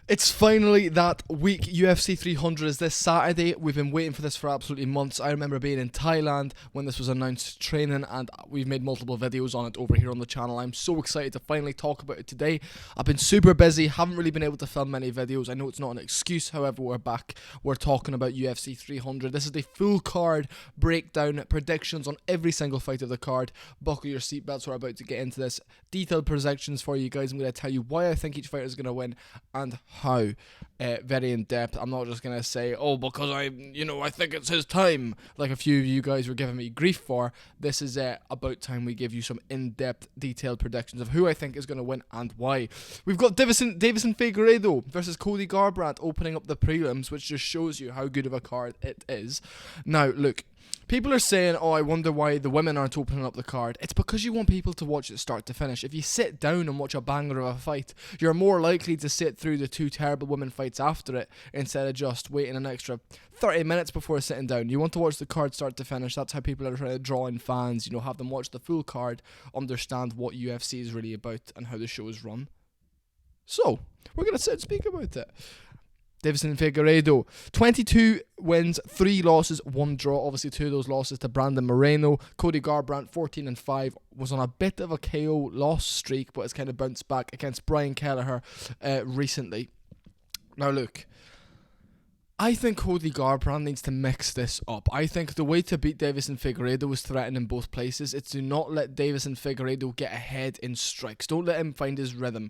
It's finally that week. UFC 300 is this Saturday. We've been waiting for this for absolutely months. I remember being in Thailand when this was announced training, and we've made multiple videos on it over here on the channel. I'm so excited to finally talk about it today. I've been super busy, haven't really been able to film many videos. I know it's not an excuse, however, we're back. We're talking about UFC 300. This is the full card breakdown, predictions on every single fight of the card. Buckle your seatbelts, we're about to get into this. Detailed predictions for you guys. I'm going to tell you why I think each fighter is going to win and how. Very in depth. I'm not just gonna say, oh, because I think it's his time, like a few of you guys were giving me grief for. This is about time we give you some in-depth, detailed predictions of who I think is gonna win and why. We've got Deiveson Figueiredo versus Cody Garbrandt opening up the prelims, which just shows you how good of a card it is. Now, look. People are saying, oh, I wonder why the women aren't opening up the card. It's because you want people to watch it start to finish. If you sit down and watch a banger of a fight, you're more likely to sit through the two terrible women fights after it instead of just waiting an extra 30 minutes before sitting down. You want to watch the card start to finish. That's how people are trying to draw in fans, have them watch the full card, understand what UFC is really about and how the show is run. So, we're going to sit and speak about it. Deiveson Figueiredo, 22 wins, 3 losses, 1 draw. Obviously, 2 of those losses to Brandon Moreno. Cody Garbrandt, 14-5, was on a bit of a KO loss streak, but has kind of bounced back against Brian Kelleher recently. Now, look, I think Cody Garbrandt needs to mix this up. I think the way to beat Deiveson Figueiredo is threaten in both places. It's to not let Deiveson Figueiredo get ahead in strikes. Don't let him find his rhythm.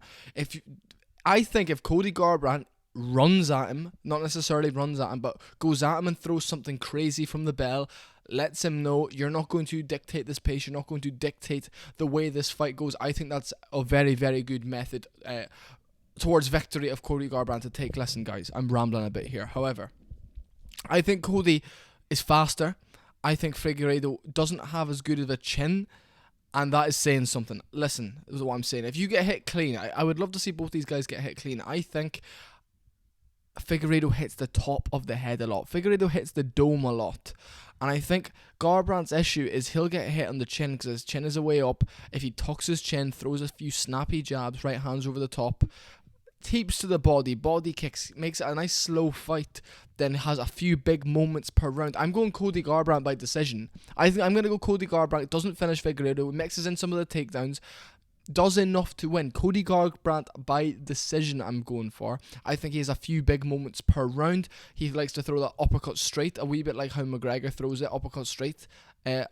I think if Cody Garbrandt runs at him, not necessarily runs at him, but goes at him and throws something crazy from the bell, lets him know you're not going to dictate this pace, you're not going to dictate the way this fight goes. I think that's a very, very good method towards victory of Cody Garbrandt to take. Listen, guys, I'm rambling a bit here. However, I think Cody is faster. I think Figueiredo doesn't have as good of a chin, and that is saying something. Listen, this is what I'm saying. If you get hit clean, I would love to see both these guys get hit clean. I think Figueiredo hits the top of the head a lot. Figueiredo hits the dome a lot. And I think Garbrandt's issue is he'll get hit on the chin because his chin is a way up. If he tucks his chin, throws a few snappy jabs, right hands over the top, teeps to the body kicks, makes it a nice slow fight, then has a few big moments per round. I'm going Cody Garbrandt by decision. I think I'm going to go Cody Garbrandt. Doesn't finish Figueiredo, mixes in some of the takedowns, does enough to win. Cody Garbrandt by decision I'm going for. I think he has a few big moments per round. He likes to throw that uppercut straight, a wee bit like how McGregor throws it, uppercut straight.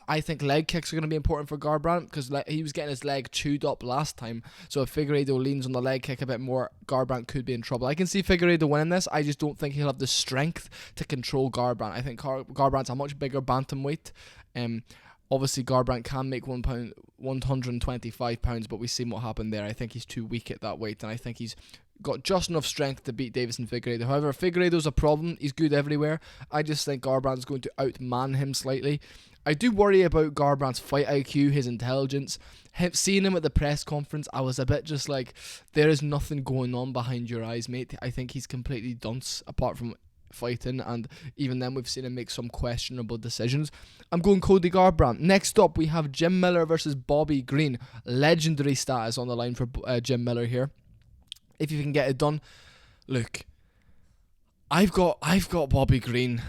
I think leg kicks are going to be important for Garbrandt because he was getting his leg chewed up last time. So if Figueiredo leans on the leg kick a bit more, Garbrandt could be in trouble. I can see Figueiredo winning this. I just don't think he'll have the strength to control Garbrandt. I think Garbrandt's a much bigger bantamweight. Obviously, Garbrandt can make 125 pounds, but we've seen what happened there. I think he's too weak at that weight, and I think he's got just enough strength to beat Deiveson Figueiredo. However, Figueiredo's a problem. He's good everywhere. I just think Garbrandt's going to outman him slightly. I do worry about Garbrandt's fight IQ, his intelligence. Seeing him at the press conference, I was a bit just like, there is nothing going on behind your eyes, mate. I think he's completely dunce, apart from fighting, and even then we've seen him make some questionable decisions. I'm going Cody Garbrandt. Next up, we have Jim Miller versus Bobby Green. Legendary status on the line for Jim Miller here. If you can get it done. Look, I've got Bobby Green.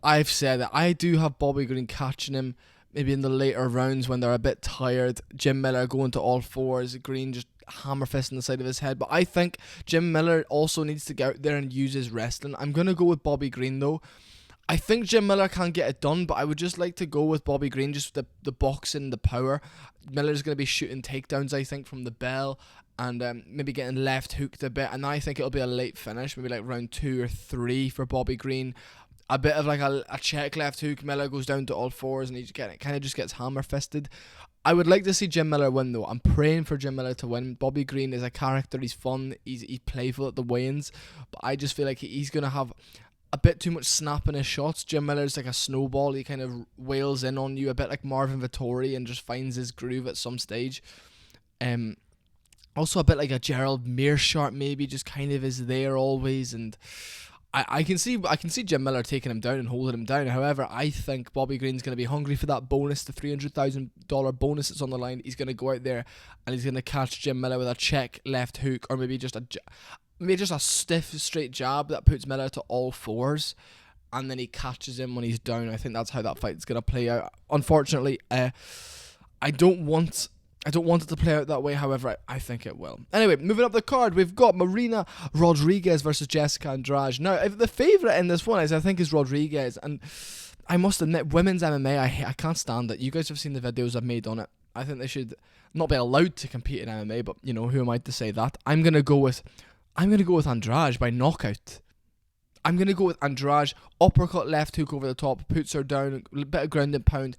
I've said that I do have Bobby Green catching him maybe in the later rounds when they're a bit tired. Jim Miller going to all fours, Green just hammer fist on the side of his head. But I think Jim Miller also needs to get out there and use his wrestling. I'm going to go with Bobby Green though. I think Jim Miller can get it done, but I would just like to go with Bobby Green, just the boxing, the power. Miller's going to be shooting takedowns, I think, from the bell, and maybe getting left hooked a bit, and I think it'll be a late finish, maybe like round 2 or 3 for Bobby Green. A bit of like a check left hook, Miller goes down to all fours, and he kind of just gets hammer fisted. I would like to see Jim Miller win though. I'm praying for Jim Miller to win. Bobby Green is a character, he's fun, he's playful at the weigh-ins, but I just feel like he's going to have a bit too much snap in his shots. Jim Miller's like a snowball. He kind of wails in on you a bit like Marvin Vettori and just finds his groove at some stage. Also a bit like a Gerald Meerschaert maybe, just kind of is there always, and I can see Jim Miller taking him down and holding him down. However, I think Bobby Green's going to be hungry for that bonus, the $300,000 bonus that's on the line. He's going to go out there and he's going to catch Jim Miller with a check left hook, or maybe just maybe just a stiff straight jab that puts Miller to all fours, and then he catches him when he's down. I think that's how that fight's gonna play out. Unfortunately, I don't want it to play out that way. However, I think it will. Anyway, moving up the card, we've got Marina Rodriguez versus Jessica Andrade. Now, if the favourite in this one I think is Rodriguez, and I must admit, women's MMA, I can't stand it. You guys have seen the videos I've made on it. I think they should not be allowed to compete in MMA, but you know, who am I to say that? I'm gonna go with Andrade by knockout. I'm gonna go with Andrade, uppercut, left hook over the top, puts her down, a bit of ground and pound.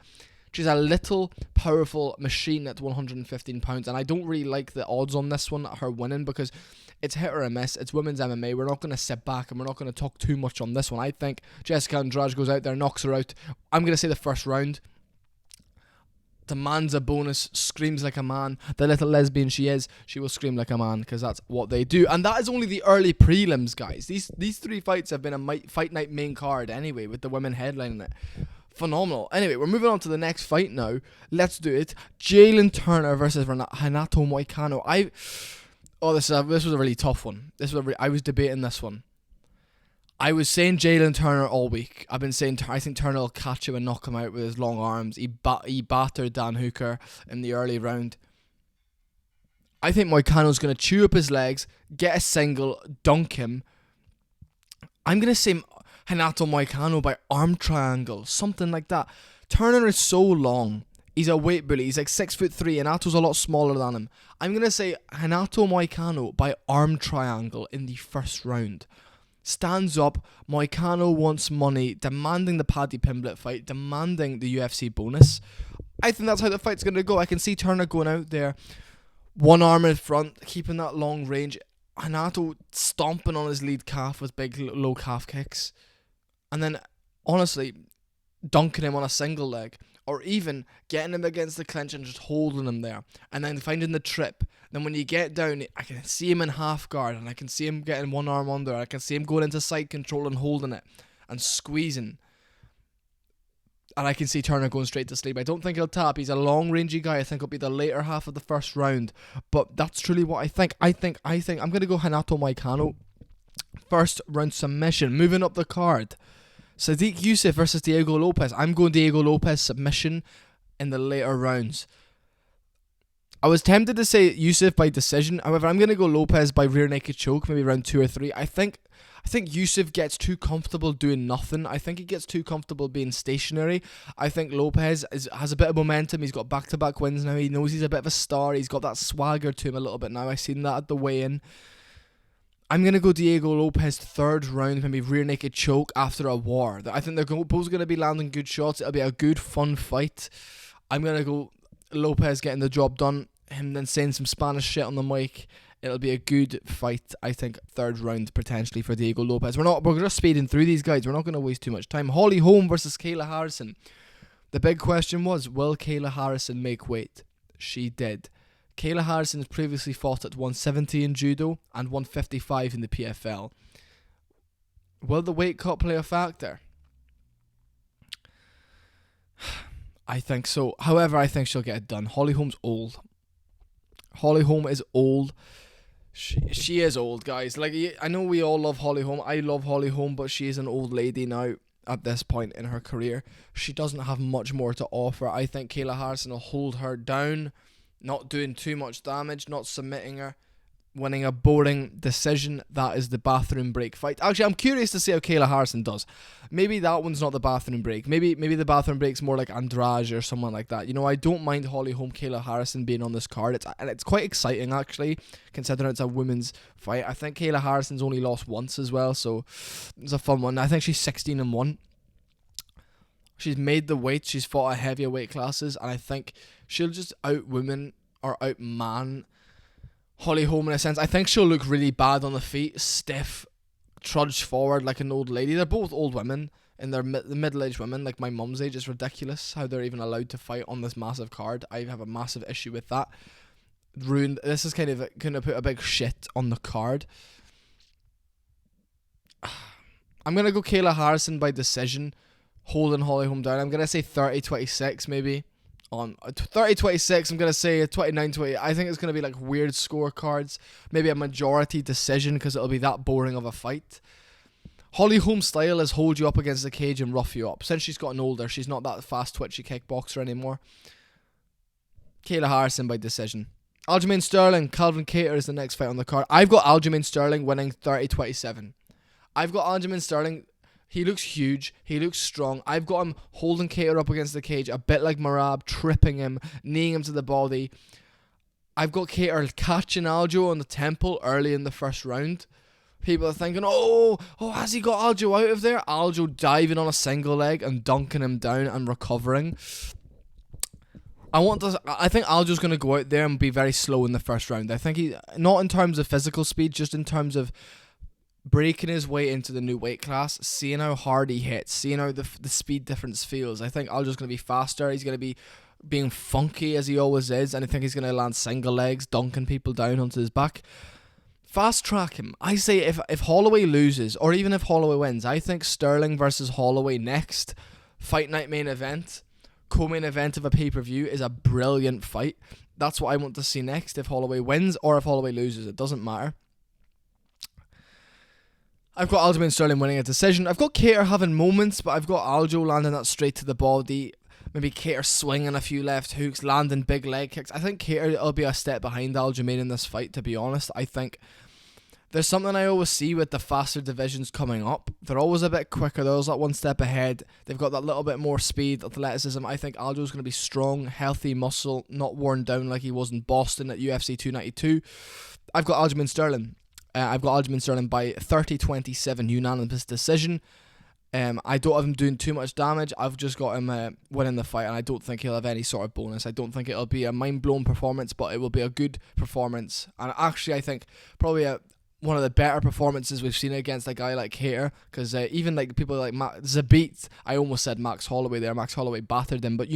She's a little powerful machine at 115 pounds, and I don't really like the odds on this one, her winning, because it's hit or a miss. It's women's MMA. We're not going to sit back and we're not going to talk too much on this one. I think Jessica Andrade goes out there, knocks her out. I'm going to say the first round. Demands a bonus, screams like a man. The little lesbian she is, she will scream like a man, because that's what they do. And that is only the early prelims, guys. These three fights have been a fight night main card anyway, with the women headlining it. Phenomenal. Anyway, we're moving on to the next fight now. Let's do it. Jalin Turner versus Renato Moicano. This was a really tough one. I was debating this one. I was saying Jalin Turner all week. I've been saying I think Turner will catch him and knock him out with his long arms. He battered Dan Hooker in the early round. I think Moicano's going to chew up his legs, get a single, dunk him. I'm going to say Renato Moicano by arm triangle, something like that. Turner is so long. He's a weight bully. He's like 6'3". Renato's a lot smaller than him. I'm going to say Renato Moicano by arm triangle in the first round. Stands up. Moicano wants money, demanding the Paddy Pimblett fight, demanding the UFC bonus. I think that's how the fight's going to go. I can see Turner going out there, one arm in front, keeping that long range. Renato stomping on his lead calf with big low calf kicks. And then, honestly, dunking him on a single leg. Or even getting him against the clinch and just holding him there. And then finding the trip. Then when you get down, I can see him in half guard. And I can see him getting one arm under. I can see him going into side control and holding it. And squeezing. And I can see Turner going straight to sleep. I don't think he'll tap. He's a long rangey guy. I think it'll be the later half of the first round. But that's truly what I think. I think I'm going to go Renato Moicano. First round submission. Moving up the card. Sadiq Youssef versus Diego Lopez. I'm going Diego Lopez submission in the later rounds. I was tempted to say Youssef by decision. However, I'm going to go Lopez by rear naked choke, maybe round 2 or 3. I think Youssef gets too comfortable doing nothing. I think he gets too comfortable being stationary. I think Lopez has a bit of momentum. He's got back-to-back wins now. He knows he's a bit of a star. He's got that swagger to him a little bit now. I've seen that at the weigh-in. I'm going to go Diego Lopez third round, maybe rear naked choke after a war. I think they're both going to be landing good shots. It'll be a good, fun fight. I'm going to go Lopez getting the job done. Him then saying some Spanish shit on the mic. It'll be a good fight, I think, third round potentially for Diego Lopez. We're just speeding through these guys. We're not going to waste too much time. Holly Holm versus Kayla Harrison. The big question was, will Kayla Harrison make weight? She did. Kayla Harrison has previously fought at 170 in judo and 155 in the PFL. Will the weight cut play a factor? I think so. However, I think she'll get it done. Holly Holm's old. Holly Holm is old. She is old, guys. Like, I know we all love Holly Holm. I love Holly Holm, but she is an old lady now at this point in her career. She doesn't have much more to offer. I think Kayla Harrison will hold her down, not doing too much damage, not submitting her, winning a boring decision. That is the bathroom break fight. Actually, I'm curious to see how Kayla Harrison does. Maybe that one's not the bathroom break. Maybe the bathroom break's more like Andrade or someone like that. You know, I don't mind Holly Holm, Kayla Harrison being on this card. It's quite exciting, actually, considering it's a women's fight. I think Kayla Harrison's only lost once as well, so it's a fun one. I think she's 16-1. She's made the weight. She's fought at heavier weight classes, and I think she'll just out-woman or out-man Holly Holm in a sense. I think she'll look really bad on the feet, stiff, trudge forward like an old lady. They're both old women, and they're middle-aged women, like my mum's age. It's ridiculous how they're even allowed to fight on this massive card. I have a massive issue with that. This is kind of going to put a big shit on the card. I'm going to go Kayla Harrison by decision, holding Holly Holm down. I'm going to say 30-26 maybe. on 30-26. I'm going to say 29-20. I think it's going to be like weird scorecards. Maybe a majority decision because it'll be that boring of a fight. Holly Holm's style is hold you up against the cage and rough you up. Since she's gotten older, she's not that fast twitchy kickboxer anymore. Kayla Harrison by decision. Aljamain Sterling, Calvin Kattar is the next fight on the card. I've got Aljamain Sterling winning 30-27. I've got Aljamain Sterling. He looks huge. He looks strong. I've got him holding Kattar up against the cage, a bit like Marab, tripping him, kneeing him to the body. I've got Kattar catching Aljo on the temple early in the first round. People are thinking, oh, has he got Aljo out of there? Aljo diving on a single leg and dunking him down and recovering. I think Aljo's going to go out there and be very slow in the first round. I think he, not in terms of physical speed, just in terms of breaking his way into the new weight class, seeing how hard he hits, seeing how the speed difference feels. I think Aljo's going to be faster. He's going to be being funky as he always is, and I think he's going to land single legs, dunking people down onto his back. Fast track him. I say if Holloway loses, or even if Holloway wins, I think Sterling versus Holloway next fight night main event, co-main event of a pay-per-view is a brilliant fight. That's what I want to see next. If Holloway wins or if Holloway loses, it doesn't matter. I've got Aljamain Sterling winning a decision. I've got Kattar having moments, but I've got Aljo landing that straight to the body. Maybe Kattar swinging a few left hooks, landing big leg kicks. I think Kattar will be a step behind Aljamain in this fight, to be honest. I think there's something I always see with the faster divisions coming up. They're always a bit quicker. They're always like one step ahead. They've got that little bit more speed, athleticism. I think Aljo's going to be strong, healthy muscle, not worn down like he was in Boston at UFC 292. I've got Aljamain Sterling. I've got Aljamain Sterling by 30-27 unanimous decision. I don't have him doing too much damage. I've just got him winning the fight, and I don't think he'll have any sort of bonus. I don't think it'll be a mind-blowing performance, but it will be a good performance. And actually, I think probably one of the better performances we've seen against a guy like Kattar, because even like people like Zabit, I almost said Max Holloway there. Max Holloway battered him, but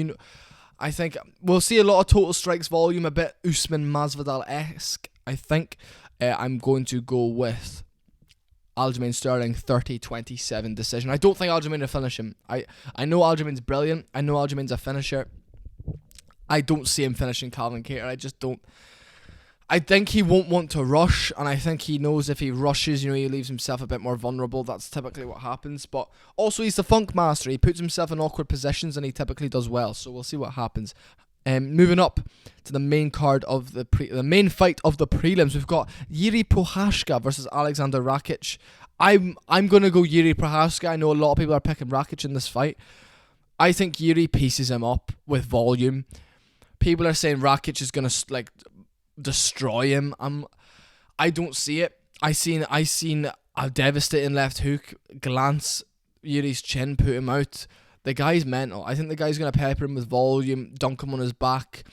I think we'll see a lot of total strikes volume, a bit Usman Masvidal-esque. I think I'm going to go with Aljamain Sterling 30-27 decision. I don't think Aljamain will finish him. I know Aljamain's brilliant. I know Aljamain's a finisher. I don't see him finishing Calvin Kattar. I just don't. I think he won't want to rush, and I think he knows if he rushes, he leaves himself a bit more vulnerable. That's typically what happens. But also, he's the funk master. He puts himself in awkward positions, and he typically does well. So we'll see what happens. Moving up to the main card of the main fight of the prelims, we've got Jiří Procházka versus Alexander Rakic. I'm gonna go Jiří Procházka. I know a lot of people are picking Rakic in this fight. I think Jiří pieces him up with volume. People are saying Rakic is gonna destroy him. I don't see it. I seen a devastating left hook glance Jiří's chin, put him out. The guy's mental. I think the guy's going to pepper him with volume, dunk him on his back,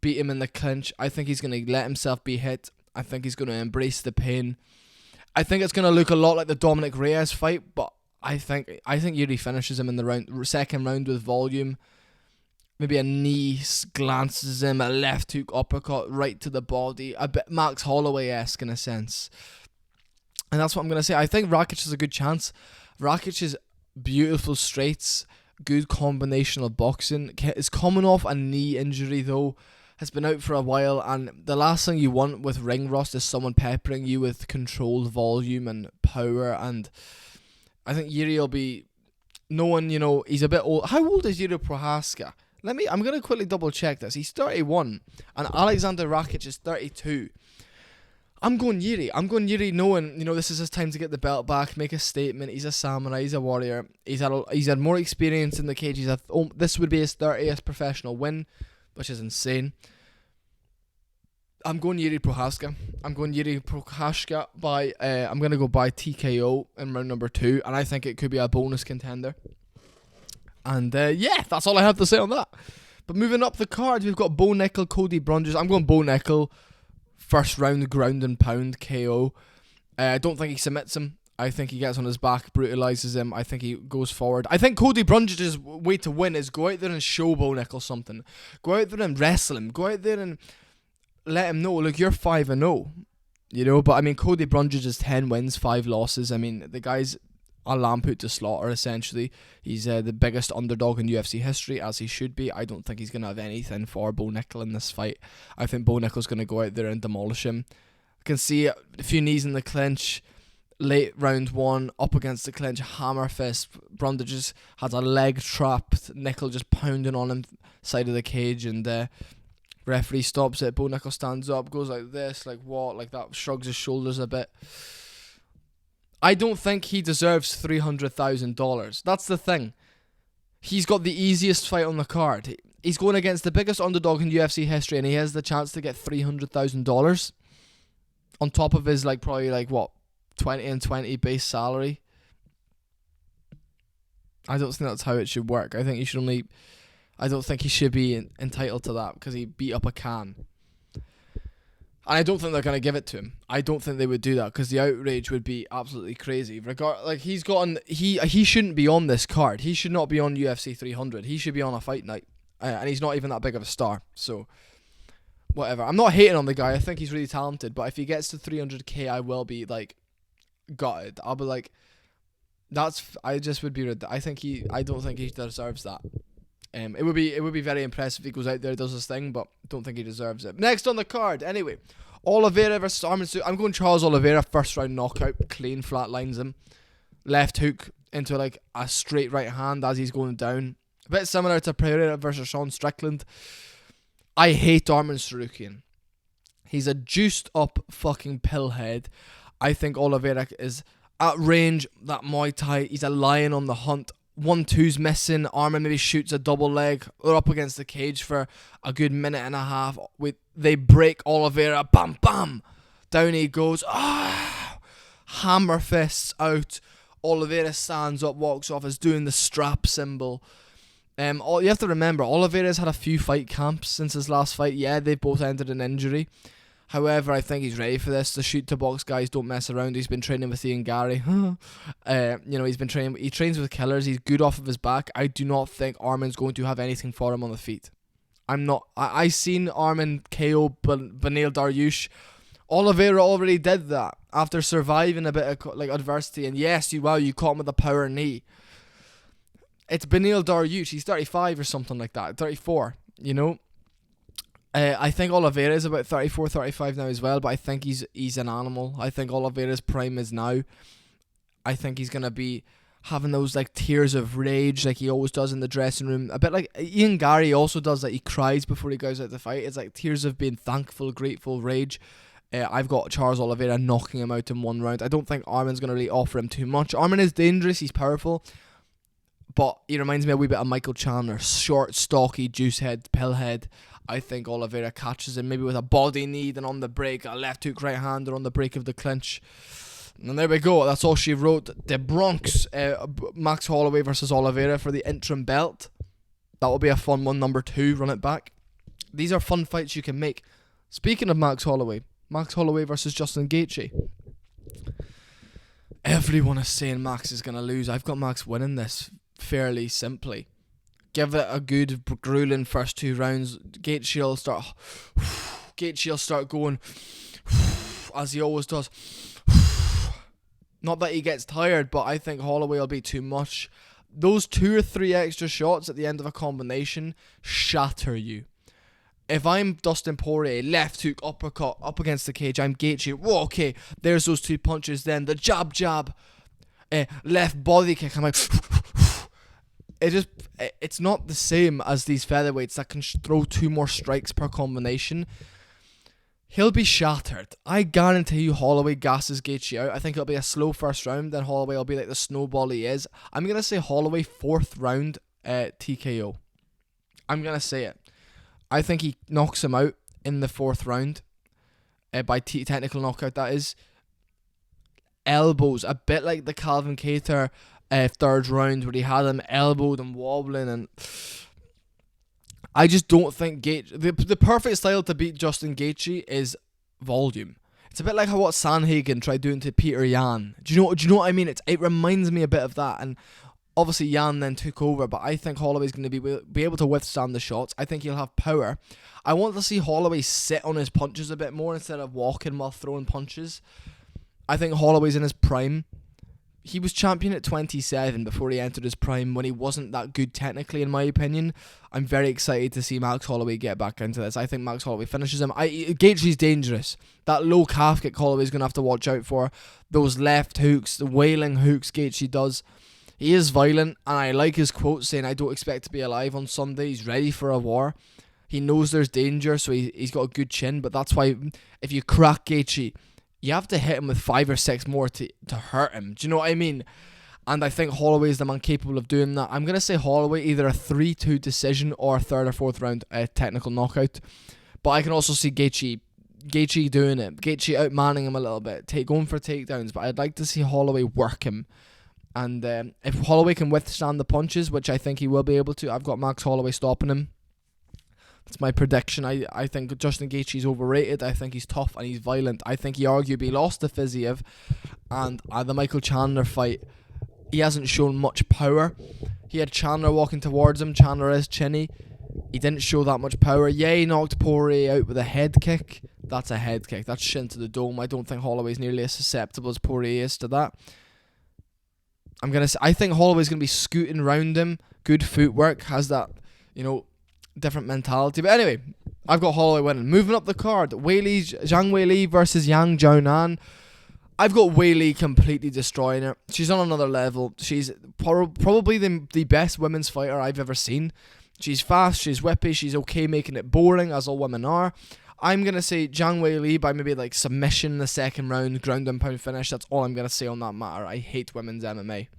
beat him in the clinch. I think he's going to let himself be hit. I think he's going to embrace the pain. I think it's going to look a lot like the Dominic Reyes fight, but I think Jiří finishes him in the second round with volume. Maybe a knee glances him, a left hook uppercut right to the body. A bit Max Holloway-esque in a sense. And that's what I'm going to say. I think Rakic has a good chance. Rakic is beautiful straights, good combination of boxing. Is coming off a knee injury though, has been out for a while, and the last thing you want with ring rust is someone peppering you with controlled volume and power. And I think Jiří will be knowing, he's a bit old. How old is Jiří Procházka? I'm gonna quickly double check this. He's 31 and Alexander Rakic is 32. I'm going Jiří knowing, this is his time to get the belt back, make a statement. He's a samurai, he's a warrior. He's had more experience in the cage. This would be his 30th professional win, which is insane. I'm going Jiří Procházka. I'm going Jiří Procházka by, I'm going to go by TKO in round number 2, and I think it could be a bonus contender. And that's all I have to say on that. But moving up the card, we've got Bo Nickel, Cody Brundage. I'm going Bo Nickel. First round ground and pound KO. I don't think he submits him. I think he gets on his back, brutalizes him. I think he goes forward. I think Cody Brundage's way to win is go out there and show Bo Nickel something. Go out there and wrestle him. Go out there and let him know, look, you're 5-0. But I mean, Cody Brundage is 10 wins, 5 losses. I mean, the guy's a lamb put to slaughter, essentially. He's the biggest underdog in UFC history, as he should be. I don't think he's going to have anything for Bo Nickal in this fight. I think Bo Nickal's going to go out there and demolish him. I can see a few knees in the clinch. Late round 1, up against the clinch, hammer fist. Ronda just has a leg trapped. Nickal just pounding on him, side of the cage, and referee stops it. Bo Nickal stands up, goes like this, like what, like that, shrugs his shoulders a bit. I don't think he deserves $300,000. That's the thing. He's got the easiest fight on the card. He's going against the biggest underdog in UFC history, and he has the chance to get $300,000 on top of his probably 20 and 20 base salary. I don't think that's how it should work. I think he should only. I don't think he should be entitled to that because he beat up a can. And I don't think they're going to give it to him. I don't think they would do that because the outrage would be absolutely crazy. He shouldn't be on this card. He should not be on UFC 300. He should be on a fight night. And he's not even that big of a star. So, whatever. I'm not hating on the guy. I think he's really talented. But if he gets to 300k, I will be gutted. I'll be like, I just would be. I don't think he deserves that. It would be very impressive if he goes out there and does his thing, but don't think he deserves it. Next on the card, anyway, Oliveira versus Arman. I'm going Charles Oliveira, first round knockout, clean, flatlines him, left hook into a straight right hand as he's going down. A bit similar to Pereira versus Sean Strickland. I hate Arman Tsarukyan. He's a juiced up fucking pillhead. I think Oliveira is at range, that Muay Thai. He's a lion on the hunt. 1-2's missing. Arman maybe shoots a double leg. They're up against the cage for a good minute and a half. They break Oliveira. Bam, bam. Down he goes. Hammer fists out. Oliveira stands up, walks off, is doing the strap symbol. You have to remember, Oliveira's had a few fight camps since his last fight. Yeah, they've both ended in injury. However, I think he's ready for this. The shoot to box guys don't mess around. He's been training with Ian Gary. He's been training. He trains with killers. He's good off of his back. I do not think Arman's going to have anything for him on the feet. I'm not. I seen Arman KO Beneil Dariush. Oliveira already did that after surviving a bit of adversity. And yes, you caught him with a power knee. It's Beneil Dariush. He's 35 or something like that. 34. I think Oliveira is about 34, 35 now as well, but I think he's an animal. I think Oliveira's prime is now. I think he's going to be having those tears of rage like he always does in the dressing room. A bit like Ian Gary also does, he cries before he goes out to fight. It's tears of being thankful, grateful, rage. I've got Charles Oliveira knocking him out in one round. I don't think Arman's going to really offer him too much. Arman is dangerous, he's powerful, but he reminds me a wee bit of Michael Chandler. Short, stocky, juice head, pill head. I think Oliveira catches him maybe with a body knee, then on the break, a left hook right hander on the break of the clinch. And there we go. That's all she wrote. The Bronx, Max Holloway versus Oliveira for the interim belt. That will be a fun one. Number 2, run it back. These are fun fights you can make. Speaking of Max Holloway versus Justin Gaethje. Everyone is saying Max is going to lose. I've got Max winning this fairly simply. Give it a good grueling first 2 rounds. Gaethje will start going as he always does. Not that he gets tired, but I think Holloway will be too much. Those 2 or 3 extra shots at the end of a combination shatter you. If I'm Dustin Poirier, left hook, uppercut, up against the cage, I'm Gaethje. Whoa, okay, there's those 2 punches. Then the jab, left body kick. I'm like, it's not the same as these featherweights that can throw 2 more strikes per combination. He'll be shattered. I guarantee you Holloway gasses Gaethje out. I think it'll be a slow first round, then Holloway will be like the snowball he is. I'm going to say Holloway 4th round TKO. I'm going to say it. I think he knocks him out in the 4th round. By technical knockout, that is. Elbows, a bit like the Calvin Kattar 3rd round where he had him elbowed and wobbling, and I just don't think the perfect style to beat Justin Gaethje is volume. It's a bit like what Sanhagen tried doing to Peter Yan. Do you know what I mean? It reminds me a bit of that, and obviously Yan then took over, but I think Holloway's going to be able to withstand the shots. I think he'll have power. I want to see Holloway sit on his punches a bit more instead of walking while throwing punches. I think Holloway's in his prime. he was champion at 27 before he entered his prime when he wasn't that good technically, in my opinion. I'm very excited to see Max Holloway get back into this. I think Max Holloway finishes him. Gaethje's dangerous. That low calf kick Holloway's going to have to watch out for. Those left hooks, the wailing hooks Gaethje does. He is violent, and I like his quote saying, I don't expect to be alive on Sunday. He's ready for a war. He knows there's danger, so he's got a good chin, but that's why if you crack Gaethje, you have to hit him with 5 or 6 more to hurt him. Do you know what I mean? And I think Holloway is the man capable of doing that. I'm going to say Holloway, either a 3-2 decision or a 3rd or 4th round technical knockout. But I can also see Gaethje doing it. Gaethje outmanning him a little bit, going for takedowns. But I'd like to see Holloway work him. And if Holloway can withstand the punches, which I think he will be able to, I've got Max Holloway stopping him. That's my prediction. I think Justin Gaethje's overrated. I think he's tough and he's violent. I think he arguably lost to Fiziev. And the Michael Chandler fight, he hasn't shown much power. He had Chandler walking towards him. Chandler is chinny. He didn't show that much power. Yeah, he knocked Poirier out with a head kick. That's a head kick. That's shin to the dome. I don't think Holloway's nearly as susceptible as Poirier is to that. I think Holloway's going to be scooting around him. Good footwork. Has that, different mentality. But anyway, I've got Holloway winning. Moving up the card, Zhang Weili versus Yang Jiaonan. I've got Weili completely destroying her. She's on another level. She's probably the best women's fighter I've ever seen. She's fast, she's whippy, she's okay making it boring, as all women are. I'm going to say Zhang Weili by maybe submission in the 2nd round, ground and pound finish. That's all I'm going to say on that matter. I hate women's MMA.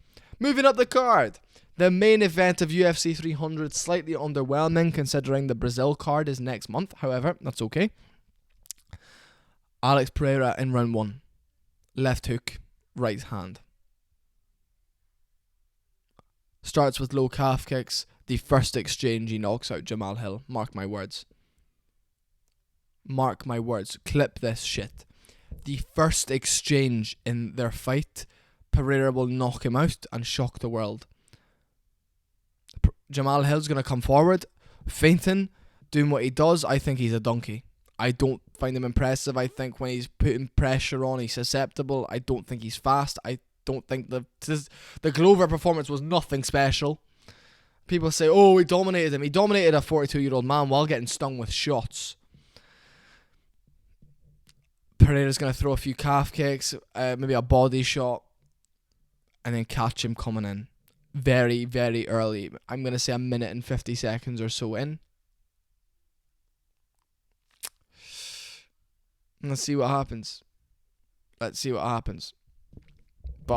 Moving up the card, the main event of UFC 300, slightly underwhelming considering the Brazil card is next month. However, that's okay. Alex Pereira in round 1. Left hook, right hand. Starts with low calf kicks. The first exchange, he knocks out Jamal Hill. Mark my words. Mark my words. Clip this shit. The first exchange in their fight, Pereira will knock him out and shock the world. Jamal Hill's going to come forward, feinting, doing what he does. I think he's a donkey. I don't find him impressive. I think when he's putting pressure on, he's susceptible. I don't think he's fast. I don't think the Glover performance was nothing special. People say, oh, he dominated him. He dominated a 42-year-old man while getting stung with shots. Pereira's going to throw a few calf kicks, maybe a body shot, and then catch him coming in very, very early. I'm going to say a minute and 50 seconds or so in. Let's see what happens. But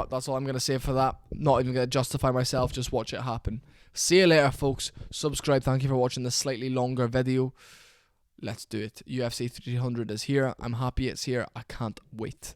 that's all I'm going to say for that. Not even going to justify myself. Just watch it happen. See you later, folks. Subscribe. Thank you for watching this slightly longer video. Let's do it. UFC 300 is here. I'm happy it's here. I can't wait.